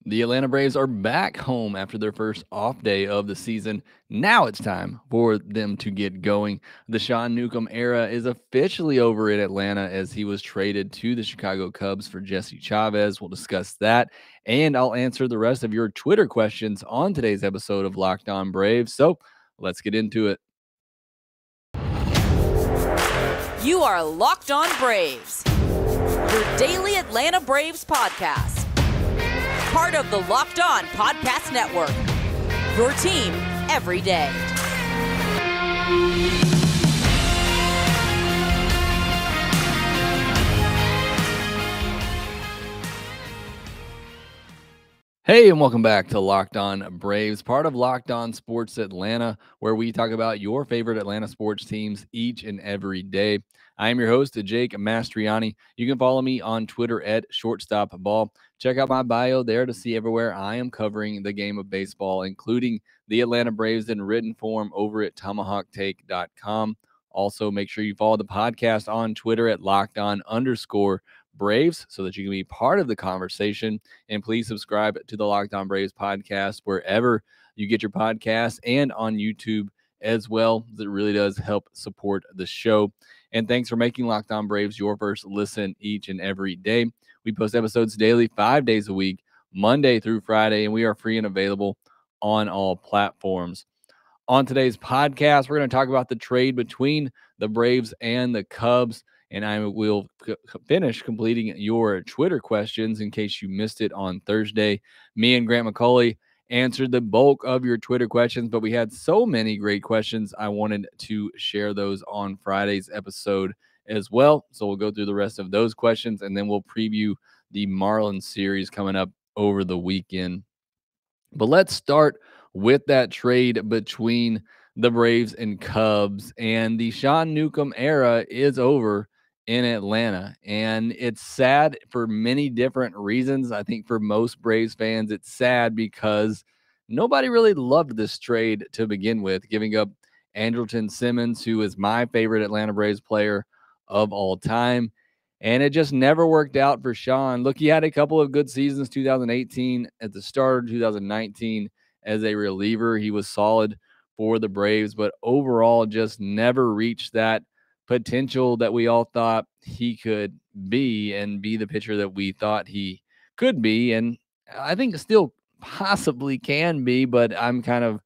The Atlanta Braves are back home after their first off day of the season. Now it's time for them to get going. The Sean Newcomb era is officially over in Atlanta as he was traded to the Chicago Cubs for Jesse Chavez. We'll discuss that, and I'll answer the rest of your Twitter questions on today's episode of Lockedon Braves. So let's get into it. You are Locked On Braves, your daily Atlanta Braves podcast. Part of the Locked On Podcast Network, your team every day. Hey, and welcome back to Locked On Braves, part of Locked On Sports Atlanta, where we talk about your favorite Atlanta sports teams each and every day. I am your host, Jake Mastroianni. You can follow me on Twitter at shortstopball. Check out my bio there to see everywhere I am covering the game of baseball, including the Atlanta Braves in written form over at tomahawktake.com. Also, make sure you follow the podcast on Twitter at LockedOn_Braves so that you can be part of the conversation. And please subscribe to the Locked On Braves podcast wherever you get your podcasts and on YouTube as well. It really does help support the show. And thanks for making Locked On Braves your first listen each and every day. We post episodes daily, 5 days a week, Monday through Friday, and we are free and available on all platforms. On today's podcast, we're going to talk about the trade between the Braves and the Cubs, and I will finish completing your Twitter questions in case you missed it on Thursday. Me and Grant McCauley answered the bulk of your Twitter questions, but we had so many great questions, I wanted to share those on Friday's episode as well. So we'll go through the rest of those questions, and then we'll preview the Marlins series coming up over the weekend. But let's start with that trade between the Braves and Cubs. And the Sean Newcomb era is over in Atlanta. And it's sad for many different reasons. I think for most Braves fans, it's sad because nobody really loved this trade to begin with, giving up Andrelton Simmons, who is my favorite Atlanta Braves player of all time. And it just never worked out for Sean. Look, he had a couple of good seasons, 2018 at the start, 2019 as a reliever. He was solid for the Braves, but overall just never reached that potential that we all thought he could be and be the pitcher that we thought he could be. And I think still possibly can be, but I'm kind of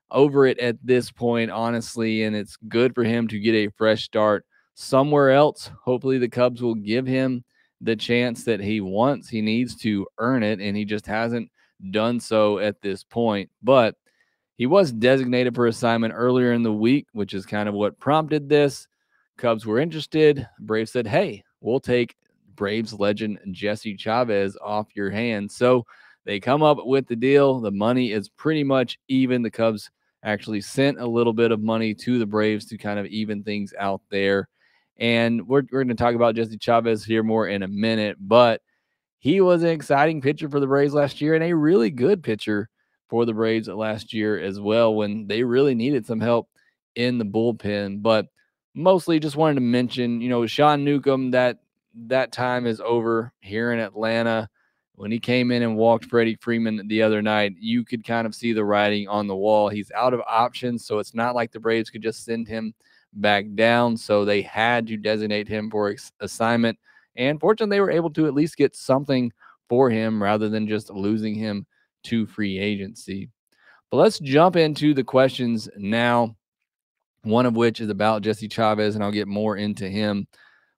over it at this point, honestly. And it's good for him to get a fresh start somewhere else. Hopefully the Cubs will give him the chance that he wants. He needs to earn it, and he just hasn't done so at this point. But he was designated for assignment earlier in the week, which is kind of what prompted this. Cubs were interested. Braves said, hey, we'll take Braves legend Jesse Chavez off your hands. So they come up with the deal. The money is pretty much even. The Cubs actually sent a little bit of money to the Braves to kind of even things out there. And we're going to talk about Jesse Chavez here more in a minute, but he was an exciting pitcher for the Braves last year and a really good pitcher for the Braves last year as well when they really needed some help in the bullpen. But mostly just wanted to mention, Sean Newcomb, that time is over here in Atlanta. When he came in and walked Freddie Freeman the other night, you could kind of see the writing on the wall. He's out of options, so it's not like the Braves could just send him back down. So they had to designate him for assignment. And fortunately, they were able to at least get something for him rather than just losing him to free agency. But let's jump into the questions now, one of which is about Jesse Chavez, and I'll get more into him.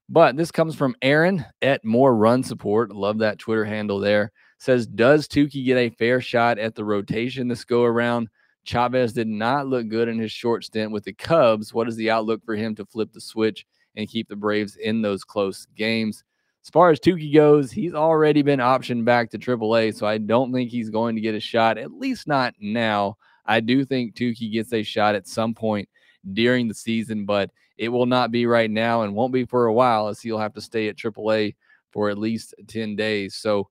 But this comes from Aaron at More Run Support. Love that Twitter handle there. Says, does Touki get a fair shot at the rotation this go around? Chavez did not look good in his short stint with the Cubs. What is the outlook for him to flip the switch and keep the Braves in those close games? As far as Touki goes, he's already been optioned back to AAA, so I don't think he's going to get a shot, at least not now. I do think Touki gets a shot at some point during the season, but it will not be right now and won't be for a while, as he'll have to stay at AAA for at least 10 days. So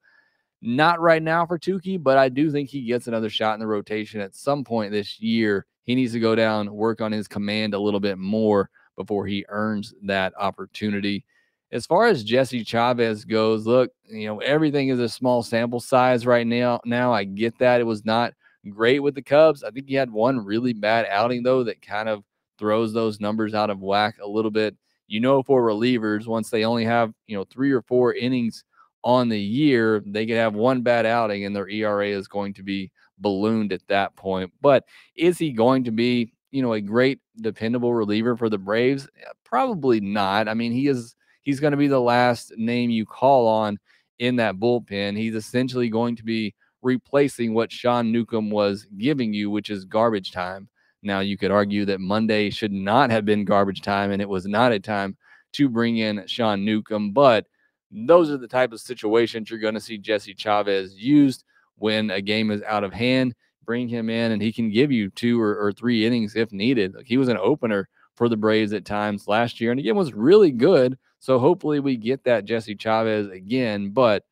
not right now for Touki, but I do think he gets another shot in the rotation at some point this year. He needs to go down, work on his command a little bit more before he earns that opportunity. As far as Jesse Chavez goes, look, everything is a small sample size right now. Now I get that it was not great with the Cubs. I think he had one really bad outing though that kind of throws those numbers out of whack a little bit. For relievers, once they only have 3 or 4 innings on the year, they could have one bad outing and their ERA is going to be ballooned at that point. But is he going to be a great dependable reliever for the Braves? Probably not. I mean, he's going to be the last name you call on in that bullpen. He's essentially going to be replacing what Sean Newcomb was giving you, which is garbage time. Now, you could argue that Monday should not have been garbage time, and it was not a time to bring in Sean Newcomb. But those are the type of situations you're going to see Jesse Chavez used when a game is out of hand. Bring him in, and he can give you 2 or 3 innings if needed. Like, he was an opener for the Braves at times last year, and again was really good. So hopefully we get that Jesse Chavez again, but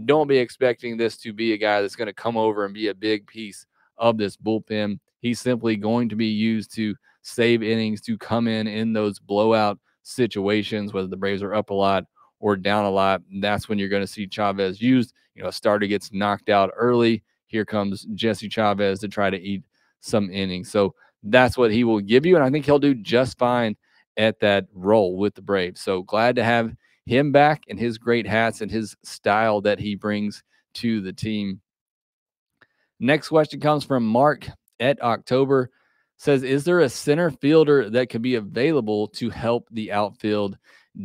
don't be expecting this to be a guy that's going to come over and be a big piece of this bullpen. He's simply going to be used to save innings, to come in those blowout situations, whether the Braves are up a lot or down a lot. And that's when you're going to see Chavez used. A starter gets knocked out early. Here comes Jesse Chavez to try to eat some innings. So that's what he will give you, and I think he'll do just fine at that role with the Braves. So glad to have him back and his great hats and his style that he brings to the team. Next question comes from Mark at October. Says, is there a center fielder that could be available to help the outfield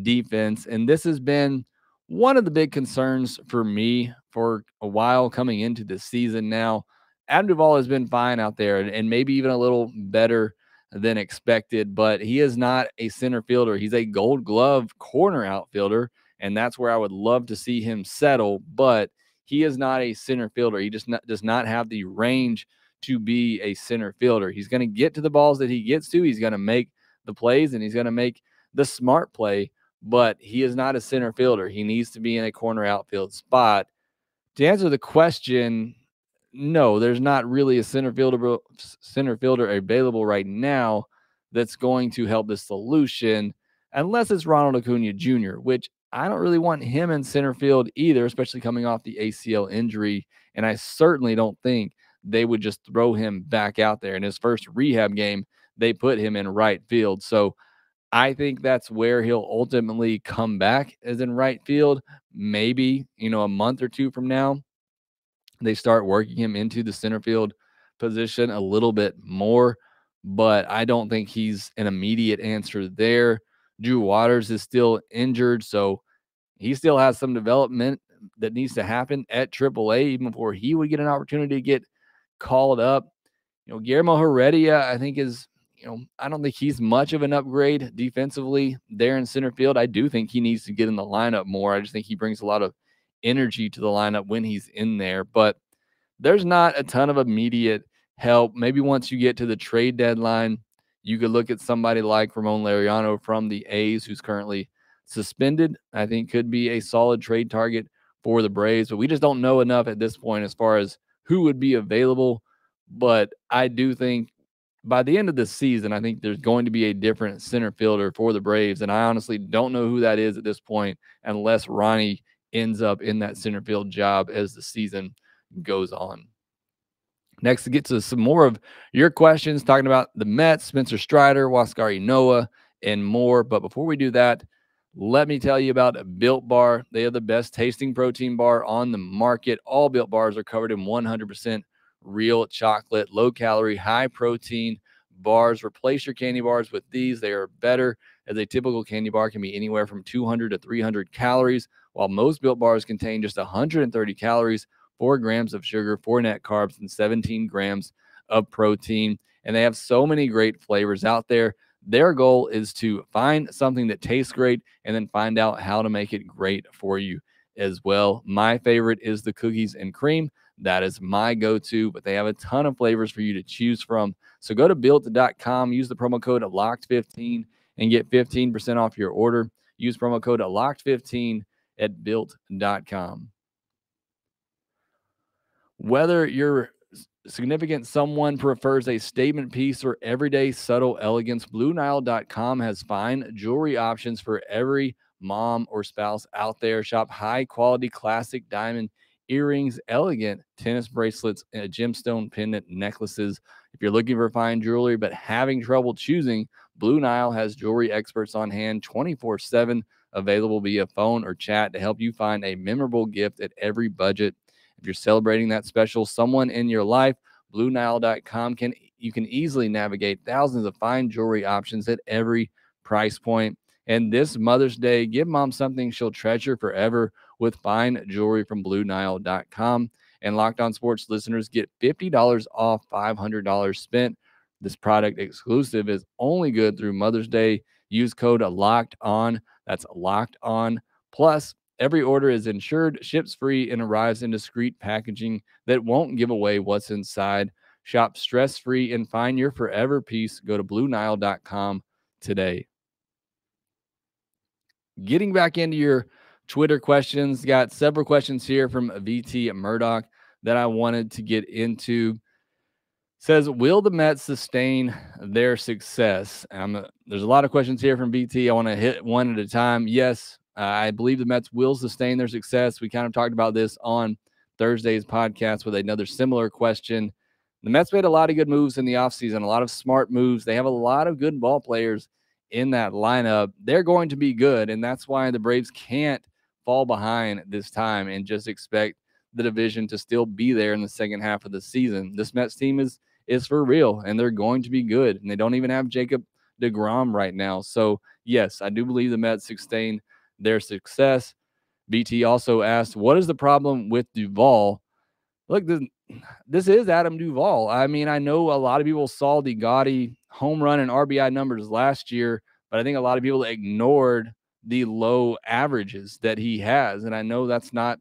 defense? And this has been one of the big concerns for me for a while coming into the season. Now, Adam Duvall has been fine out there and maybe even a little better than expected, but he is not a center fielder. He's a Gold Glove corner outfielder, and that's where I would love to see him settle, but he is not a center fielder. He just does not have the range to be a center fielder. He's going to get to the balls that he gets to. He's going to make the plays, and he's going to make the smart play, but he is not a center fielder. He needs to be in a corner outfield spot. To answer the question, no, there's not really a center fielder available right now that's going to help the solution, unless it's Ronald Acuna Jr., which I don't really want him in center field either, especially coming off the ACL injury. And I certainly don't think they would just throw him back out there. In his first rehab game, they put him in right field. So I think that's where he'll ultimately come back, as in right field. Maybe, a month or 2 from now, they start working him into the center field position a little bit more, but I don't think he's an immediate answer there. Drew Waters is still injured, so he still has some development that needs to happen at AAA even before he would get an opportunity to get called up. Guillermo Heredia, I think is, I don't think he's much of an upgrade defensively there in center field. I do think he needs to get in the lineup more. I just think he brings a lot of energy to the lineup when he's in there, but there's not a ton of immediate help. Maybe once you get to the trade deadline, you could look at somebody like Ramon Laureano from the A's, who's currently suspended. I think could be a solid trade target for the Braves, but we just don't know enough at this point as far as who would be available. But I do think by the end of the season, I think there's going to be a different center fielder for the Braves, and I honestly don't know who that is at this point unless Ronnie ends up in that center field job as the season goes on. Next, to get to some more of your questions, talking about the Mets, Spencer Strider, Huascar Inoa, and more. But before we do that, let me tell you about Built Bar. They are the best tasting protein bar on the market. All Built Bars are covered in 100% real chocolate, low-calorie, high-protein bars. Replace your candy bars with these. They are better, as a typical candy bar can be anywhere from 200 to 300 calories, while most Built Bars contain just 130 calories, 4 grams of sugar, 4 net carbs, and 17 grams of protein. And they have so many great flavors out there. Their goal is to find something that tastes great and then find out how to make it great for you as well. My favorite is the cookies and cream. That is my go-to, but they have a ton of flavors for you to choose from. So go to built.com, use the promo code LOCKED15 and get 15% off your order. Use promo code LOCKED15 at built.com. Whether your significant someone prefers a statement piece or everyday subtle elegance, BlueNile.com has fine jewelry options for every mom or spouse out there. Shop high-quality classic diamond earrings, elegant tennis bracelets, and gemstone pendant necklaces. If you're looking for fine jewelry but having trouble choosing, Blue Nile has jewelry experts on hand 24/7, available via phone or chat to help you find a memorable gift at every budget. If you're celebrating that special someone in your life, BlueNile.com you can easily navigate thousands of fine jewelry options at every price point. And this Mother's Day, give mom something she'll treasure forever with fine jewelry from BlueNile.com. And Locked On Sports listeners get $50 off $500 spent. This product exclusive is only good through Mother's Day. Use code Locked On. That's Locked On. Plus, every order is insured, ships free, and arrives in discreet packaging that won't give away what's inside. Shop stress-free and find your forever peace. Go to BlueNile.com today. Getting back into your Twitter questions, got several questions here from VT Murdoch that I wanted to get into. Says, will the Mets sustain their success? There's a lot of questions here from VT. I want to hit one at a time. Yes, I believe the Mets will sustain their success. We kind of talked about this on Thursday's podcast with another similar question. The Mets made a lot of good moves in the offseason, a lot of smart moves. They have a lot of good ball players in that lineup. They're going to be good, and that's why the Braves can't fall behind this time and just expect the division to still be there in the second half of the season. This Mets team is for real, and they're going to be good, and they don't even have Jacob deGrom right now. So, yes, I do believe the Mets sustain their success. BT also asked, what is the problem with Duvall? Look, this is Adam Duvall. I mean, I know a lot of people saw the gaudy home run and RBI numbers last year, but I think a lot of people ignored the low averages that he has. And I know that's not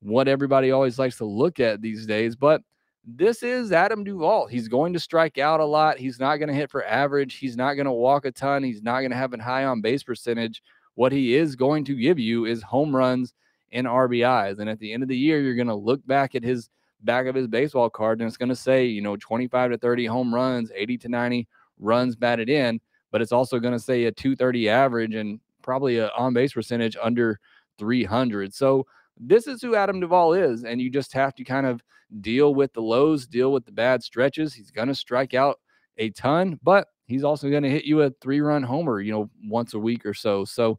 what everybody always likes to look at these days, but this is Adam Duvall. He's going to strike out a lot. He's not going to hit for average. He's not going to walk a ton. He's not going to have a high on base percentage. What he is going to give you is home runs and RBIs. And at the end of the year, you're going to look back at his back of his baseball card, and it's going to say, 25 to 30 home runs, 80 to 90 runs batted in, but it's also going to say a 230 average and probably a on-base percentage under 300. So this is who Adam Duvall is, and you just have to kind of deal with the lows, deal with the bad stretches. He's going to strike out a ton, but he's also going to hit you a 3-run homer, once a week or so. So,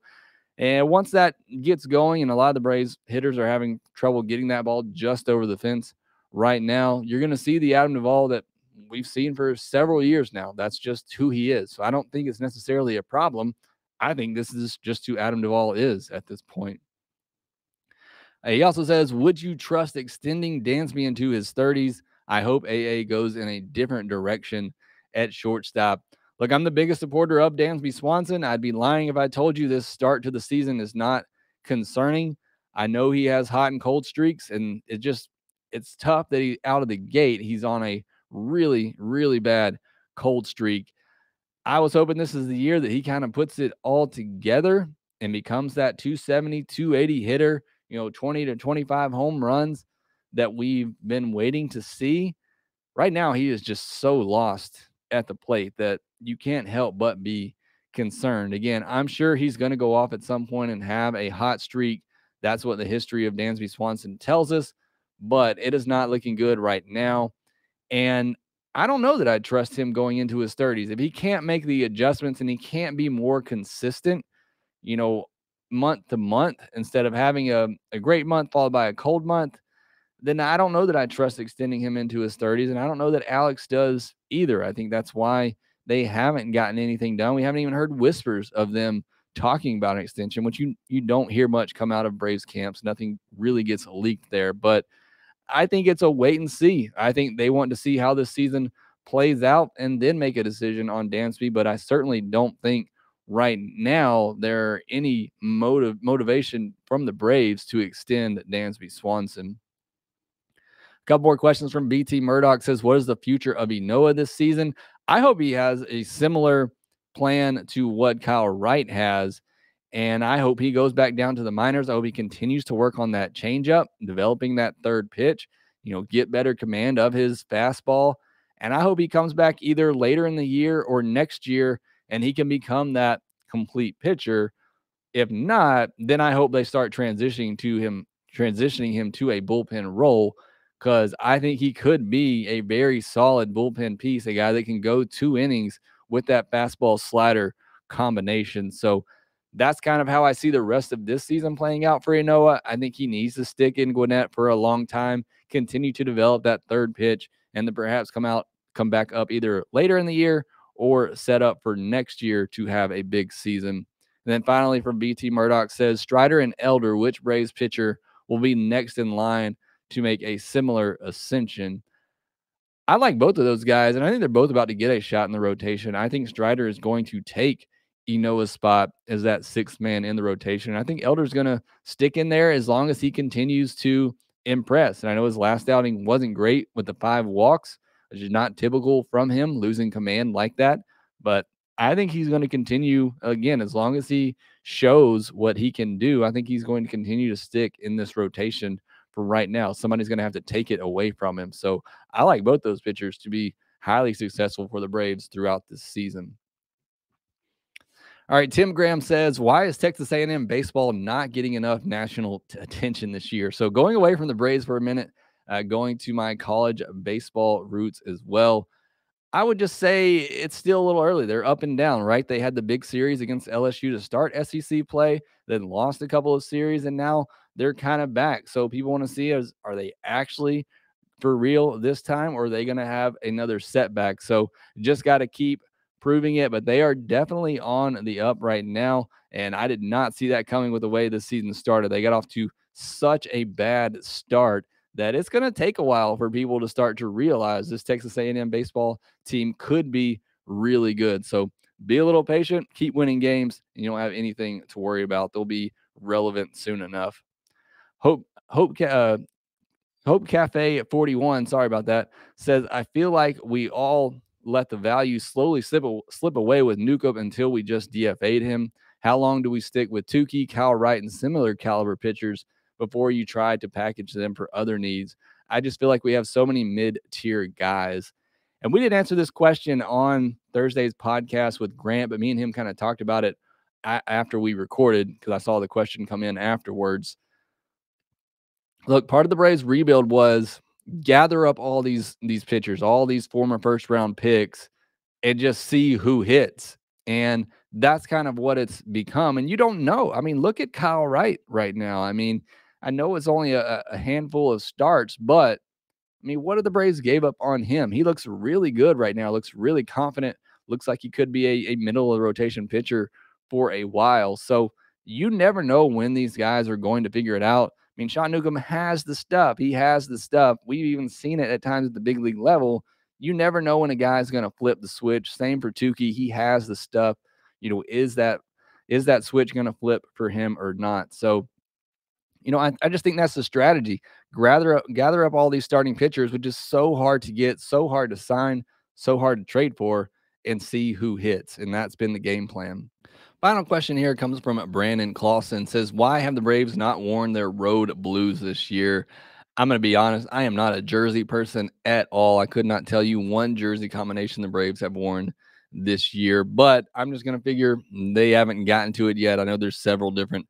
and once that gets going, and a lot of the Braves hitters are having trouble getting that ball just over the fence right now, you're going to see the Adam Duvall that we've seen for several years now. That's just who he is. So I don't think it's necessarily a problem. I think this is just who Adam Duvall is at this point. He also says, would you trust extending Dansby into his 30s? I hope AA goes in a different direction at shortstop. Look, I'm the biggest supporter of Dansby Swanson. I'd be lying if I told you this start to the season is not concerning. I know he has hot and cold streaks, and it's tough that he out of the gate, he's on a really, really bad cold streak. I was hoping this is the year that he kind of puts it all together and becomes that 270, 280 hitter, 20 to 25 home runs that we've been waiting to see. Right now, he is just so lost at the plate that you can't help but be concerned. Again, I'm sure he's going to go off at some point and have a hot streak. That's what the history of Dansby Swanson tells us, but it is not looking good right now. And I don't know that I'd trust him going into his 30s. If he can't make the adjustments and he can't be more consistent, month to month, instead of having a great month followed by a cold month, then I don't know that I trust extending him into his 30s. And I don't know that Alex does either. I think that's why they haven't gotten anything done. We haven't even heard whispers of them talking about an extension, which you don't hear much come out of Braves camps. Nothing really gets leaked there. But I think it's a wait and see. I think they want to see how this season plays out and then make a decision on Dansby. But I certainly don't think right now there any motivation from the Braves to extend Dansby Swanson. A couple more questions from BT Murdoch. Says, what is the future of Inoa this season? I hope he has a similar plan to what Kyle Wright has, and I hope he goes back down to the minors. I hope he continues to work on that changeup, developing that third pitch, get better command of his fastball. And I hope he comes back either later in the year or next year, and he can become that complete pitcher. If not, then I hope they start transitioning him to a bullpen role, because I think he could be a very solid bullpen piece, a guy that can go 2 innings with that fastball slider combination. So that's kind of how I see the rest of this season playing out for Inoa. I think he needs to stick in Gwinnett for a long time, continue to develop that third pitch, and then perhaps come back up either later in the year or set up for next year to have a big season. And then finally from BT Murdoch says, Strider and Elder, which Braves pitcher will be next in line to make a similar ascension? I like both of those guys, and I think they're both about to get a shot in the rotation. I think Strider is going to take Inoa's spot as that sixth man in the rotation. I think Elder's going to stick in there as long as he continues to impress. And I know his last outing wasn't great with the 5 walks, which is not typical from him, losing command like that. But I think he's going to continue, again, as long as he shows what he can do. I think he's going to continue to stick in this rotation for right now. Somebody's going to have to take it away from him. So I like both those pitchers to be highly successful for the Braves throughout this season. All right, Tim Graham says, why is Texas A&M baseball not getting enough national attention this year? So going away from the Braves for a minute, going to my college baseball roots as well, I would just say it's still a little early. They're up and down, right? They had the big series against LSU to start SEC play, then lost a couple of series, and now they're kind of back. So people want to see are they actually for real this time, or are they going to have another setback? So just got to keep proving it, but they are definitely on the up right now. And I did not see that coming with the way the season started. They got off to such a bad start that it's going to take a while for people to start to realize this Texas A&M baseball team could be really good. So be a little patient, keep winning games, and you don't have anything to worry about. They'll be relevant soon enough. Hope Cafe 41, sorry about that, says, I feel like we all let the value slowly slip away with Newcomb until we just DFA'd him. How long do we stick with Touki, Kyle Wright, and similar caliber pitchers before you try to package them for other needs? I just feel like we have so many mid-tier guys. And we didn't answer this question on Thursday's podcast with Grant, but me and him kind of talked about it after we recorded, because I saw the question come in afterwards. Look, part of the Braves rebuild was gather up all these pitchers, all these former first-round picks, and just see who hits. And that's kind of what it's become. And you don't know. I mean, look at Kyle Wright right now. I mean, I know it's only a handful of starts, but I mean, what did the Braves gave up on him? He looks really good right now, looks really confident, looks like he could be a middle of the rotation pitcher for a while. So you never know when these guys are going to figure it out. I mean, Sean Newcomb has the stuff. He has the stuff. We've even seen it at times at the big league level. You never know when a guy's going to flip the switch. Same for Touki. He has the stuff. You know, is that switch going to flip for him or not? So, you know, I just think that's the strategy. Gather up all these starting pitchers, which is so hard to get, so hard to sign, so hard to trade for, and see who hits. And that's been the game plan. Final question here comes from Brandon Clausen. Says, why have the Braves not worn their road blues this year? I'm going to be honest, I am not a jersey person at all. I could not tell you one jersey combination the Braves have worn this year, but I'm just going to figure they haven't gotten to it yet. I know there's several different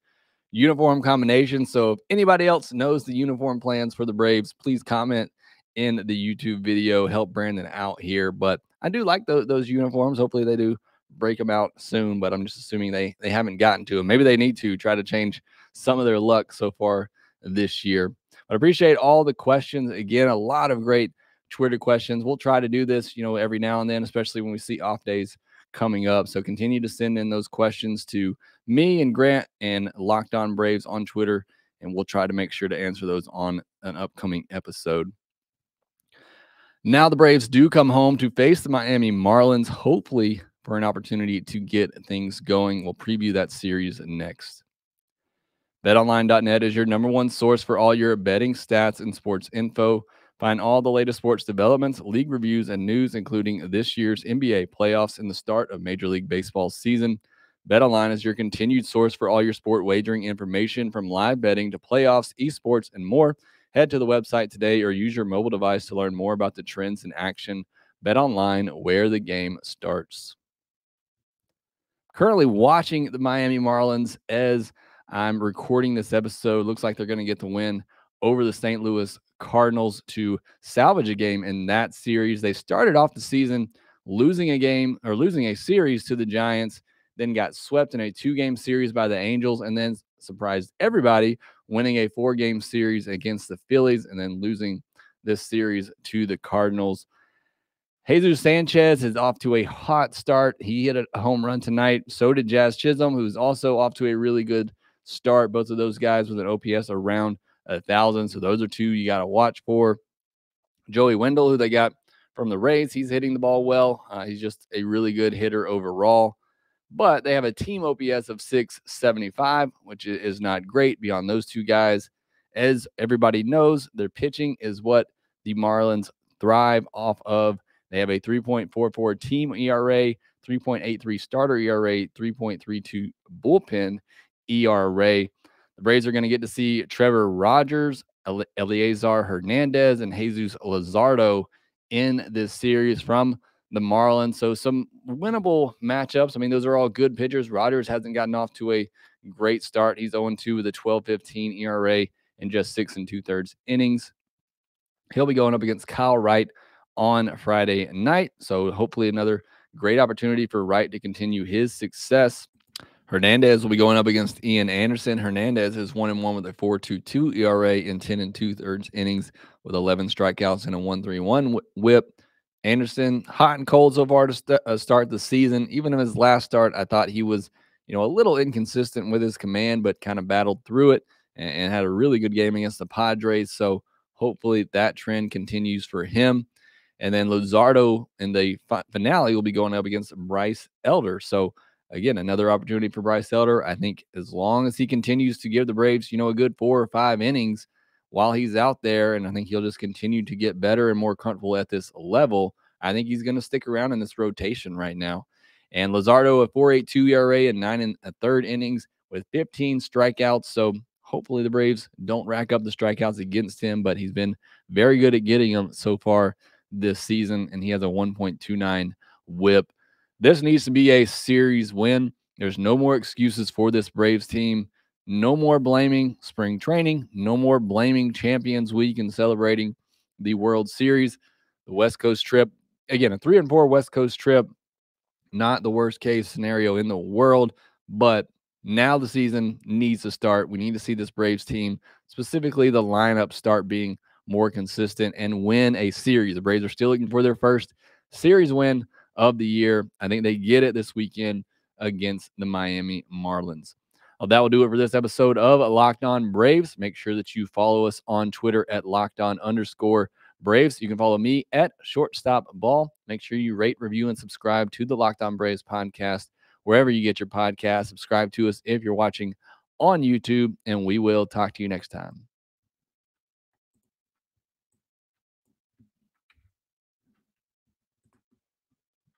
uniform combinations. So if anybody else knows the uniform plans for the Braves, please comment in the YouTube video. Help Brandon out here. But I do like those uniforms. Hopefully they do break them out soon, but I'm just assuming they haven't gotten to them. Maybe they need to try to change some of their luck so far this year. But I appreciate all the questions. Again, a lot of great Twitter questions. We'll try to do this, you know, every now and then, especially when we see off days coming up. So continue to send in those questions to me and Grant and Lockedon Braves on Twitter, and we'll try to make sure to answer those on an upcoming episode. Now the Braves do come home to face the Miami Marlins, hopefully for an opportunity to get things going. We'll preview that series next. BetOnline.net is your #1 source for all your betting stats and sports info. Find all the latest sports developments, league reviews, and news, including this year's NBA playoffs and the start of Major League Baseball season. BetOnline is your continued source for all your sport wagering information, from live betting to playoffs, esports, and more. Head to the website today or use your mobile device to learn more about the trends in action. BetOnline, where the game starts. currently watching the Miami Marlins as I'm recording this episode. Looks like they're going to get the win over the St. Louis Cardinals to salvage a game in that series. They started off the season losing a series to the Giants, then got swept in a 2-game series by the Angels, and then surprised everybody, winning a 4-game series against the Phillies and then losing this series to the Cardinals. Jesus Sanchez is off to a hot start. He hit a home run tonight. So did Jazz Chisholm, who's also off to a really good start. Both of those guys with an OPS around 1,000. So those are two you got to watch for. Joey Wendell, who they got from the Rays, he's hitting the ball well. He's just a really good hitter overall. But they have a team OPS of 675, which is not great beyond those two guys. As everybody knows, their pitching is what the Marlins thrive off of. They have a 3.44 team ERA, 3.83 starter ERA, 3.32 bullpen ERA. The Braves are going to get to see Trevor Rogers, Eleazar Hernandez, and Jesus Luzardo in this series from the Marlins. So some winnable matchups. I mean, those are all good pitchers. Rogers hasn't gotten off to a great start. He's 0-2 with a 12.15 ERA in just 6 2/3 innings. He'll be going up against Kyle Wright on Friday night. So hopefully another great opportunity for Wright to continue his success. Hernandez will be going up against Ian Anderson. Hernandez is 1-1 with a 4.22 ERA in 10 2/3 innings with 11 strikeouts and a 1.31 whip. Anderson, hot and cold so far to start the season. Even in his last start, I thought he was, a little inconsistent with his command, but kind of battled through it and had a really good game against the Padres. So hopefully that trend continues for him. And then Luzardo in the finale will be going up against Bryce Elder. So again, another opportunity for Bryce Elder. I think as long as he continues to give the Braves, a good 4 or 5 innings while he's out there, and I think he'll just continue to get better and more comfortable at this level, I think he's going to stick around in this rotation right now. And Luzardo, a 4.82 ERA in 9 1/3 innings with 15 strikeouts. So hopefully the Braves don't rack up the strikeouts against him, but he's been very good at getting them so far this season, and he has a 1.29 whip. This needs to be a series win. There's no more excuses for this Braves team. No more blaming spring training. No more blaming Champions Week and celebrating the World Series. The West Coast trip, again, a 3-4 West Coast trip, not the worst case scenario in the world, but now the season needs to start. We need to see this Braves team, specifically the lineup, start being more consistent and win a series. The Braves are still looking for their first series win of the year. I think they get it this weekend against the Miami Marlins. Well, that will do it for this episode of Locked On Braves. Make sure that you follow us on Twitter at LockedOn_Braves. You can follow me at ShortstopBall. Make sure you rate, review, and subscribe to the Locked On Braves podcast wherever you get your podcast. Subscribe to us if you're watching on YouTube, and we will talk to you next time.